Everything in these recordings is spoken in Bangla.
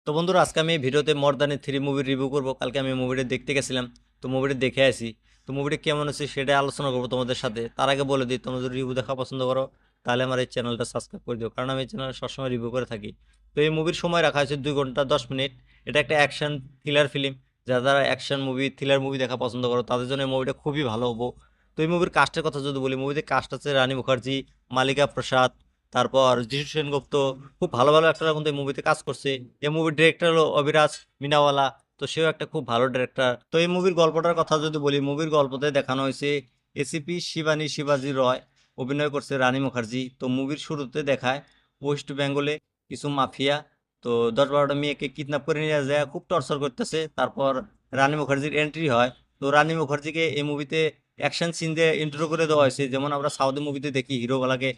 তো বন্ধুরা, আজকে আমি এই ভিডিওতে মর্দানি 3 মুভির রিভিউ করব। কালকে আমি মুভিটা দেখতে গেছিলাম, তো মুভিটা দেখে আসি। তো মুভিটা কেমন হচ্ছে সেটা আলোচনা করবো তোমাদের সাথে। তার আগে বলে দিই, তোমরা যদি রিভিউ দেখা পছন্দ করো তাহলে আমার এই চ্যানেলটা সাবস্ক্রাইব করে দিও, কারণ আমি এই চ্যানেলে সবসময় রিভিউ করে থাকি। তো এই মুভির সময় রাখা হয়েছে 2 ঘন্টা 10 মিনিট। এটা একটা অ্যাকশন থ্রিলার ফিল্ম। যারা যারা অ্যাকশন মুভি থ্রিলার মুভি দেখা পছন্দ করো তাদের জন্য এই মুভিটা খুবই ভালো হবো। তো এই মুভির কাস্টের কথা যদি বলি, মুভিতে কাস্ট আছে রানী মুখার্জি, মালিকা প্রসাদ, তারপর যিশু সেনগুপ্ত। খুব ভালো ভালো অ্যাক্টররা কিন্তু এই মুভিতে কাজ করছে। এই মুভির ডিরেক্টর হলো অবিরাজ মিনাওয়ালা। তো সেও একটা খুব ভালো ডিরেক্টর। তো এই মুভির গল্পটার কথা যদি বলি, মুভির গল্পতে দেখানো হয়েছে এসিপি শিবানী শিবাজি রয় অভিনয় করছে রানী মুখার্জি। তো মুভির শুরুতে দেখায় ওয়েস্ট বেঙ্গলে কিছু মাফিয়া তো 10-12টা মেয়েকে কিডন্যাপ করে নিয়ে যায়, খুব টর্চার করতেছে। তারপর রানী মুখার্জির এন্ট্রি হয়। তো রানী মুখার্জিকে এই মুভিতে অ্যাকশন সিন দিয়ে ইন্ট্রো করে দেওয়া হয়েছে, যেমন আমরা সাউথ মুভিতে দেখি হিরোগুলাকে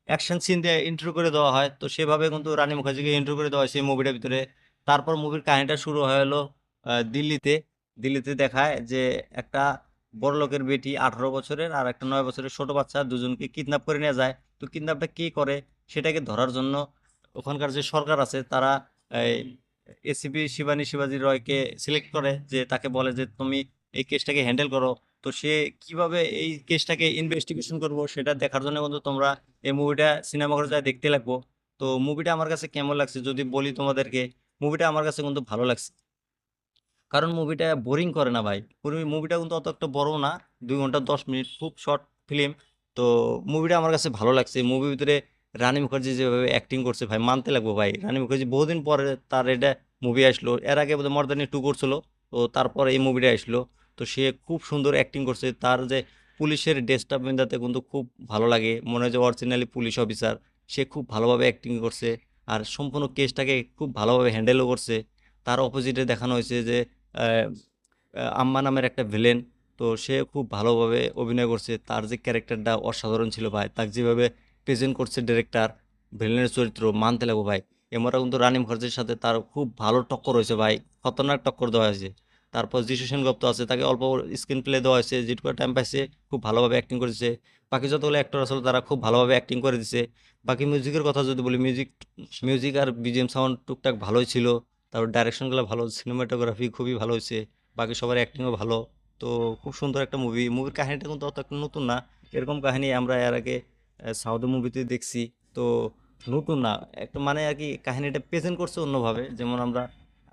অ্যাকশন সিন দিয়ে ইন্ট্রো করে দেওয়া হয়। তো সেভাবে কিন্তু রানী মুখার্জিকে ইন্ট্রো করে দেওয়া হয়েছে এই মুভিটার ভিতরে। তারপর মুভির কাহিনীটা শুরু হয়ে হলো দিল্লিতে। দিল্লিতে দেখায় যে একটা বড় লোকের বেটি 18 বছরের আর একটা 9 বছরের ছোট বাচ্চা দুজনকে কিডন্যাপ করে নিয়ে যায়। তো কিডন্যাপটা কে করে সেটাকে ধরার জন্য ওখানকার যে সরকার আছে তারা এসিপি শিবানী শিবাজি রয়কে সিলেক্ট করে, যে তাকে বলে যে তুমি এই কেসটাকে হ্যান্ডেল করো। তো সে কিভাবে এই কেসটাকে ইনভেস্টিগেশন করবো সেটা দেখার জন্য কিন্তু তোমরা এই মুভিটা সিনেমা ঘরে যায় দেখতে লাগবো। তো মুভিটা আমার কাছে কেমন লাগছে যদি বলি তোমাদেরকে, মুভিটা আমার কাছে কিন্তু ভালো লাগছে। কারণ মুভিটা বোরিং করে না ভাই। মুভিটা কিন্তু অত একটা বড় না, 2 ঘন্টা 10 মিনিট, খুব শর্ট ফিল্ম। তো মুভিটা আমার কাছে ভালো লাগছে। মুভির ভিতরে রানী মুখার্জি যেভাবে অ্যাক্টিং করছে ভাই, মানতে লাগবো ভাই। রানী মুখার্জি বহুদিন পরে তার এটা মুভি আসলো, এর আগে বোধহয় মর্দানি 2 করছিল। তো তারপর এই মুভিটা আসলো। তো সে খুব সুন্দর অ্যাক্টিং করছে। তার যে পুলিশের ড্রেসটা পেন্দাতে কিন্তু খুব ভালো লাগে, মনে হয় যে অরিজিনালি পুলিশ অফিসার। সে খুব ভালোভাবে অ্যাক্টিং করছে আর সম্পূর্ণ কেসটাকে খুব ভালোভাবে হ্যান্ডেলও করছে। তার অপোজিটে দেখানো হয়েছে যে আহ, আম্মা নামের একটা ভিলেন। তো সে খুব ভালোভাবে অভিনয় করছে। তার যে ক্যারেক্টারটা অসাধারণ ছিল ভাই, তাকে যেভাবে প্রেজেন্ট করছে ডিরেক্টর, ভিলেনের চরিত্র মানতে লাগবো ভাই। এমরা কিন্তু রানী মুখার্জির সাথে তার খুব ভালো টক্কর হয়েছে ভাই, খতরনাক টক্কর দেওয়া হয়েছে। তারপর যিশু সেনগুপ্ত আছে, তাকে অল্প স্ক্রিন প্লে দেওয়া হয়েছে, যেটুকু টাইম পাইছে খুব ভালোভাবে অ্যাক্টিং করেছে। বাকি যতগুলো অ্যাক্টর আসলে তারা খুব ভালোভাবে অ্যাক্টিং করে দিছে। বাকি মিউজিকের কথা যদি বলি, মিউজিক মিউজিক আর বিজিএম সাউন্ড টুকটাক ভালোই ছিল। তারপর ডাইরেকশনগুলো ভালো, সিনেমাটোগ্রাফি খুবই ভালো হয়েছে। বাকি সবার অ্যাক্টিংও ভালো। তো খুব সুন্দর একটা মুভি। মুভির কাহিনীটা কিন্তু অত একটা নতুন না, এরকম কাহিনী আমরা এর আগে সাউথ মুভিতে দেখছি। তো নতুন না, একটা মানে আর কি কাহিনীটা প্রেজেন্ট করছে অন্যভাবে। যেমন আমরা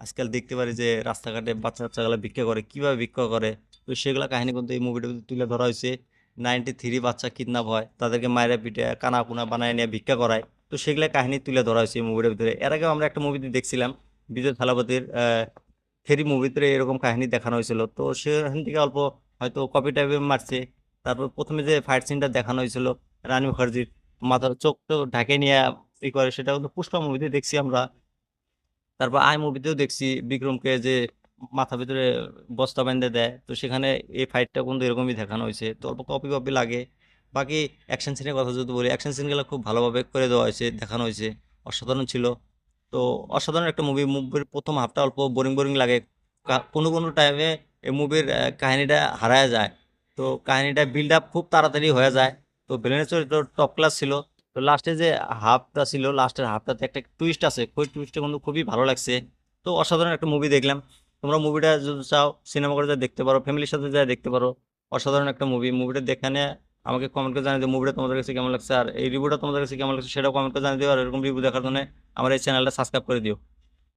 আজকাল দেখতে পারি যে রাস্তাঘাটে বাচ্চা কাচ্চাগুলো ভিক্ষা করে, কিভাবে ভিক্ষা করে। তো সেগুলা কাহিনী কিন্তু এই মুভিটার ভিতরে তুলে ধরা হয়েছে। 93 বাচ্চা কিডন্যাপ হয়, তাদেরকে মায়েরা পিটে কানা কুনা বানায় নিয়ে ভিক্ষা করায়। তো সেগুলা কাহিনী তুলে ধরা হয়েছে এই মুভিটার ভিতরে। এর আগেও আমরা একটা মুভিতে দেখছিলাম, বিজয় থালাপতির থেরি মুভিতে এরকম কাহিনী দেখানো হয়েছিল। তো সেখান থেকে অল্প হয়তো কপি টাইপের মারছে। তারপর প্রথমে যে ফাইট সিনটা দেখানো হয়েছিল রানী মুখার্জির মাথার চোখ তো ঢাকে নিয়ে ই করে, সেটা কিন্তু পুষ্পা মুভিতে দেখছি আমরা। তারপর আই মুভিতেও দেখছি বিক্রমকে যে মাথা ভিতরে বস্তা বেঁধে দেয়। তো সেখানে এই ফাইটটা কিন্তু এরকমই দেখানো হয়েছে। তো অল্প কপি কপি লাগে। বাকি অ্যাকশন সিনের কথা যদি বলি, অ্যাকশন সিনগুলো খুব ভালোভাবে করে দেওয়া হয়েছে, দেখানো হয়েছে, অসাধারণ ছিল। তো অসাধারণ একটা মুভি। মুভির প্রথম হাফটা অল্প বোরিং বোরিং লাগে, কোনো কোনো টাইমে এই মুভির কাহিনীটা হারায় যায়। তো কাহিনীটা বিল্ড আপ খুব তাড়াতাড়ি হয়ে যায়। তো ভিলেনের চরিত্র টপ ক্লাস ছিল। তো লাস্টে যে হাফটা ছিল, লাস্টের হাফটাতে একটা টুইস্ট আছে, ওই টুইস্টটা কিন্তু খুবই ভালো লাগছে। তো অসাধারণ একটা মুভি দেখলাম। তোমরা মুভিটা যদি চাও সিনেমা করে যা দেখতে পারো, ফ্যামিলির সাথে যা দেখতে পারো। অসাধারণ একটা মুভি। মুভিটা দেখে নিয়ে আমাকে কমেন্ট করে জানিয়ে দিও মুভিটা তোমাদের কাছে কেমন লাগছে, আর এই রিভিউটা তোমাদের কাছে কেমন লাগছে সেটাও কমেন্ট করে জানিয়ে দিও। আর এরকম রিভিউ দেখার জন্য আমার এই চ্যানেলটা সাবস্ক্রাইব করে দিও।